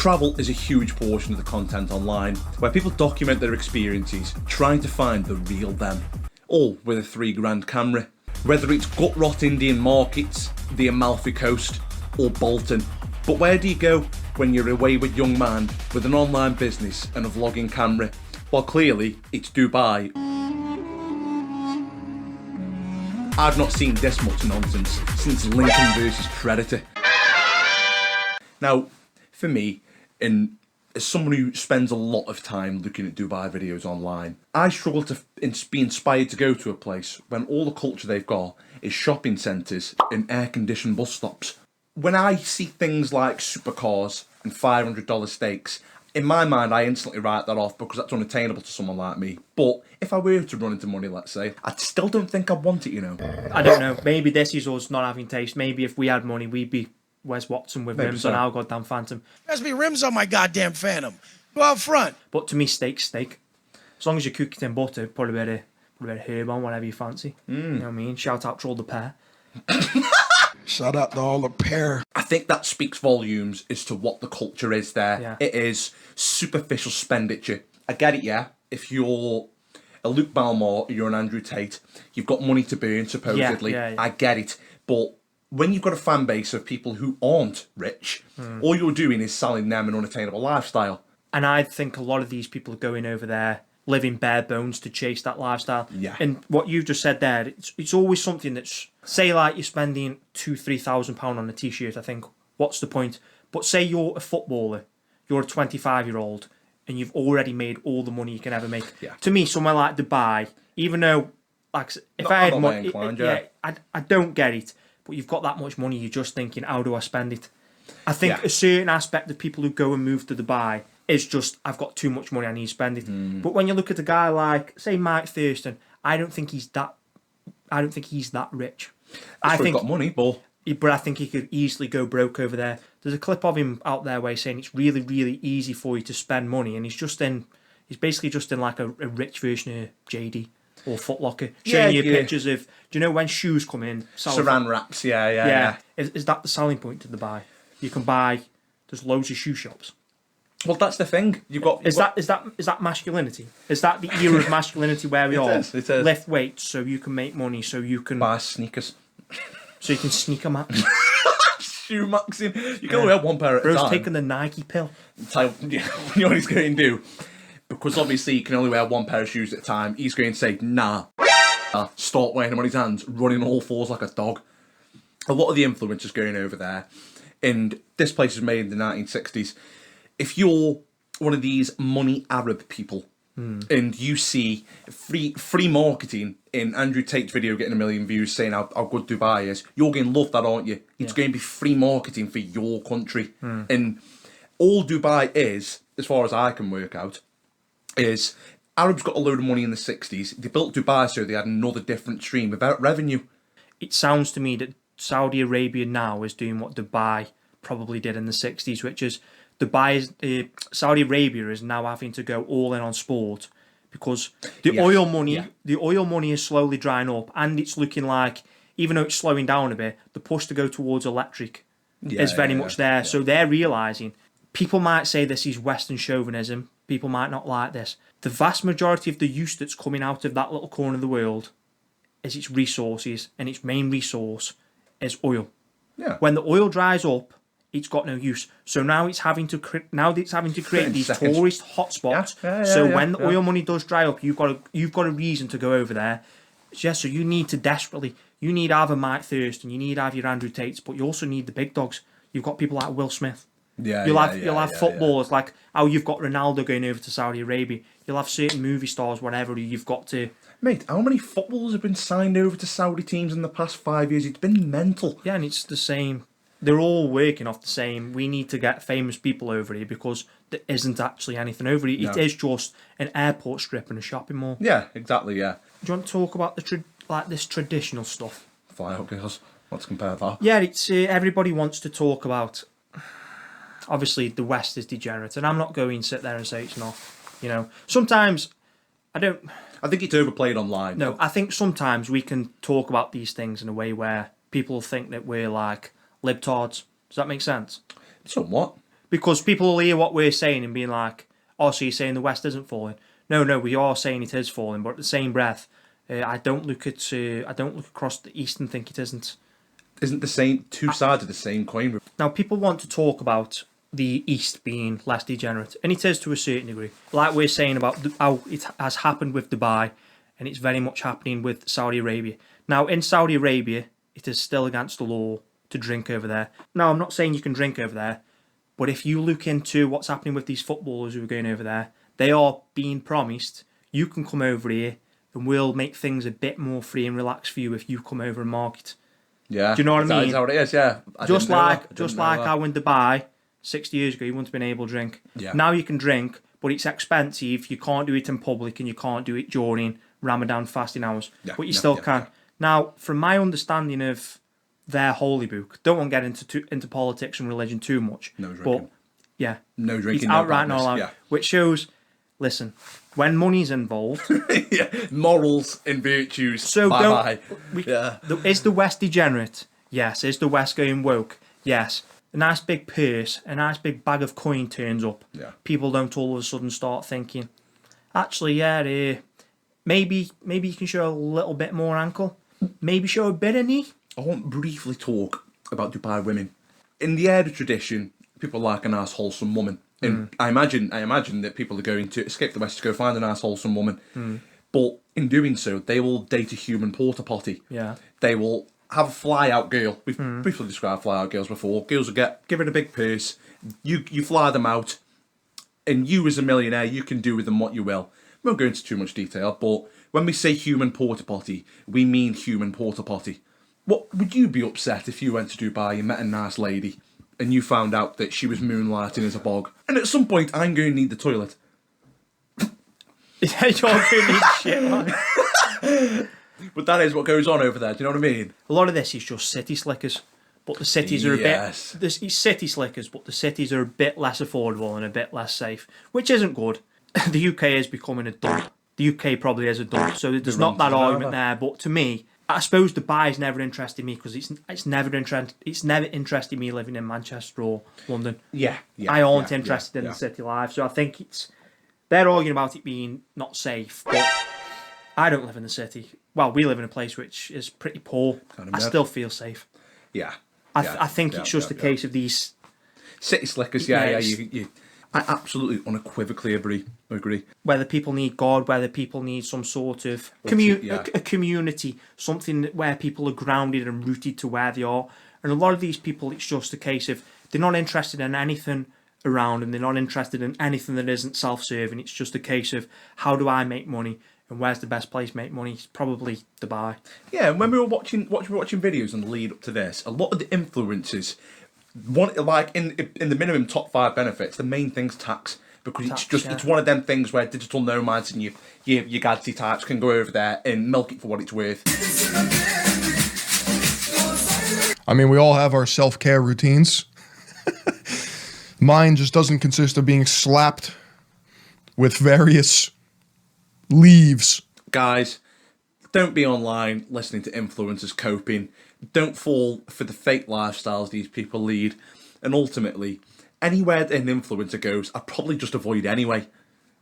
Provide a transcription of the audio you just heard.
Travel is a huge portion of the content online, where people document their experiences, trying to find the real them, all with a £3 camera. Whether it's gut-rot Indian markets, the Amalfi Coast, or Bolton. But where do you go when you're a wayward young man with an online business and a vlogging camera? Well, clearly, it's Dubai. I've not seen this much nonsense since Lincoln versus Predator. Now, for me, and as someone who spends a lot of time looking at Dubai videos online, I struggle to be inspired to go to a place when all the culture they've got is shopping centres and air-conditioned bus stops. When I see things like supercars and $500 steaks, in my mind I instantly write that off because that's unattainable to someone like me. But if I were to run into money, let's say, I still don't think I'd want it, you know. I don't know. Maybe this is us not having taste. Maybe if we had money, we'd be Wes Watson with rims on our goddamn Phantom. There's me rims on my goddamn Phantom. Go out front. But to me, steak's steak. As long as you cook it in butter, put a bit of herb on, whatever you fancy. You know what I mean? Shout out to all the pair. Shout out to all the pair. I think that speaks volumes as to what the culture is there. Yeah. It is superficial expenditure. I get it, yeah. If you're a Luke Balmore, you're an Andrew Tate, you've got money to burn, supposedly. Yeah. I get it. But when you've got a fan base of people who aren't rich, all you're doing is selling them an unattainable lifestyle. And I think a lot of these people are going over there living bare bones to chase that lifestyle. Yeah. And what you've just said there, it's always something that's, say like you're spending £2,000-3,000 on a t-shirt, I think, what's the point? But say you're a footballer, you're a 25-year-old, and you've already made all the money you can ever make. Yeah. To me, somewhere like Dubai, even though, like, if I had money, I don't get it. But you've got that much money, you're just thinking, how do I spend it? I think a certain aspect of people who go and move to Dubai is just, I've got too much money, I need to spend it. But when you look at a guy like, say, Mike Thurston, I don't think he's that rich. I think he's got money, but I think he could easily go broke over there. There's a clip of him out there where he's saying it's really, really easy for you to spend money, and he's basically just in like a rich version of JD. Or Foot Locker, showing you pictures of, do you know when shoes come in? Saran wraps, yeah. Is that the selling point to Dubai? You can buy, there's loads of shoe shops. Well, that's the thing. Is that masculinity? Is that the era of masculinity where we all it is. lift weights so you can make money, so you can buy sneakers, so you can sneaker max? Shoe maxing. You can only have one pair at a time. Bro's taking the Nike pill. You know what he's going to do? Because obviously you can only wear one pair of shoes at a time, he's going to say, nah, start wearing them on his hands, running all fours like a dog. A lot of the influencers going over there, and this place was made in the 1960s. If you're one of these money Arab people, and you see free marketing in Andrew Tate's video getting 1 million views saying how good Dubai is, you're going to love that, aren't you? It's going to be free marketing for your country. And all Dubai is, as far as I can work out, is Arabs got a load of money in the 60s. They built Dubai so they had another different stream of revenue. It sounds to me that Saudi Arabia now is doing what Dubai probably did in the 60s, which is Saudi Arabia is now having to go all in on sport because the oil money is slowly drying up, and it's looking like, even though it's slowing down a bit, the push to go towards electric is very much there. Yeah. So they're realising, people might say this is Western chauvinism, people might not like this. The vast majority of the use that's coming out of that little corner of the world is its resources, and its main resource is oil. Yeah. When the oil dries up, it's got no use. So now it's having to create these tourist hotspots. So when the oil money does dry up, you've got a reason to go over there. So you need to desperately, you need either Mike Thurston, you need either your Andrew Tates, but you also need the big dogs. You've got people like Will Smith. You'll have footballers like how you've got Ronaldo going over to Saudi Arabia. You'll have certain movie stars, whatever. You've got to. Mate, how many footballers have been signed over to Saudi teams in the past 5 years? It's been mental. Yeah, and it's the same. They're all working off the same. We need to get famous people over here because there isn't actually anything over here. It is just an airport strip and a shopping mall. Yeah, exactly. Yeah. Do you want to talk about this traditional stuff? Fly out, girls. Let's compare that. Yeah, it's everybody wants to talk about. Obviously, the West is degenerate, and I'm not going to sit there and say it's not. You know, sometimes I don't. I think it's overplayed online. No, I think sometimes we can talk about these things in a way where people think that we're like libtards. Does that make sense? Somewhat. Because people will hear what we're saying and being like, oh, so you're saying the West isn't falling? No, we are saying it is falling, but at the same breath, I don't look across the East and think it isn't. Isn't the same two sides of the same coin? Now, people want to talk about the East being less degenerate, and it is to a certain degree. Like we're saying about how it has happened with Dubai, and it's very much happening with Saudi Arabia. Now, in Saudi Arabia, it is still against the law to drink over there. Now, I'm not saying you can drink over there, but if you look into what's happening with these footballers who are going over there, they are being promised, you can come over here and we'll make things a bit more free and relaxed for you if you come over and market. Yeah. Do you know what I mean? That's how it is, yeah. Just like how in Dubai, 60 years ago, you wouldn't have been able to drink. Yeah. Now you can drink, but it's expensive. You can't do it in public and you can't do it during Ramadan fasting hours. Yeah, But you yeah, still yeah, can. yeah. Now, from my understanding of their holy book, don't want to get into politics and religion too much. No drinking. But yeah, No drinking, it's no outright not badness, allowed. yeah. Which shows, listen, when money's involved, Yeah. Morals and virtues. so bye-bye. don't. Is the West degenerate? Yes. Is the West going woke? Yes. A nice big purse, a nice big bag of coin turns up. Yeah. People don't all of a sudden start thinking, actually, yeah, maybe you can show a little bit more ankle. Maybe show a bit of knee. I want to briefly talk about Dubai women. In the Arab tradition, people like a nice wholesome woman. And I imagine that people are going to escape the West to go find a nice wholesome woman. But in doing so, they will date a human porta potty. Yeah. They will have a fly out girl. We've briefly described fly out girls before. Girls will give it a big purse. You fly them out, and you as a millionaire, you can do with them what you will. We won't go into too much detail, but when we say human porta potty, we mean human porta potty. What would you be upset if you went to Dubai and met a nice lady and you found out that she was moonlighting as a bog? And at some point, I'm going to need the toilet. Yeah, you're going to need shit, man. But that is what goes on over there. Do you know what I mean? A lot of this is just city slickers. But the cities are Yes. it's city slickers, but the cities are a bit less affordable and a bit less safe, which isn't good. The UK is becoming a dump. The UK probably is a dump, so there's not that argument there. But to me, I suppose Dubai's never interested me because it's never interested me living in Manchester or London. Yeah. I aren't interested in the city life, so I think they're arguing about it being not safe, but I don't live in the city. Well, we live in a place which is pretty poor. I still feel safe. Yeah. I think it's just a case of these city slickers. Yeah, I absolutely unequivocally agree. whether people need God, whether people need some sort of a community, something where people are grounded and rooted to where they are. And a lot of these people, it's just a case of they're not interested in anything around them. They're not interested in anything that isn't self-serving. It's just a case of how do I make money and where's the best place to make money? It's probably Dubai. Yeah, and when we were watching videos in the lead up to this, a lot of the influencers want in the minimum top 5 benefits. The main thing's tax. Because it's one of them things where digital nomads and your gadgety types can go over there and milk it for what it's worth. I mean, we all have our self-care routines. Mine just doesn't consist of being slapped with various leaves. Guys, don't be online listening to influencers coping. Don't fall for the fake lifestyles these people lead. And ultimately, anywhere an influencer goes, I'd probably just avoid anyway.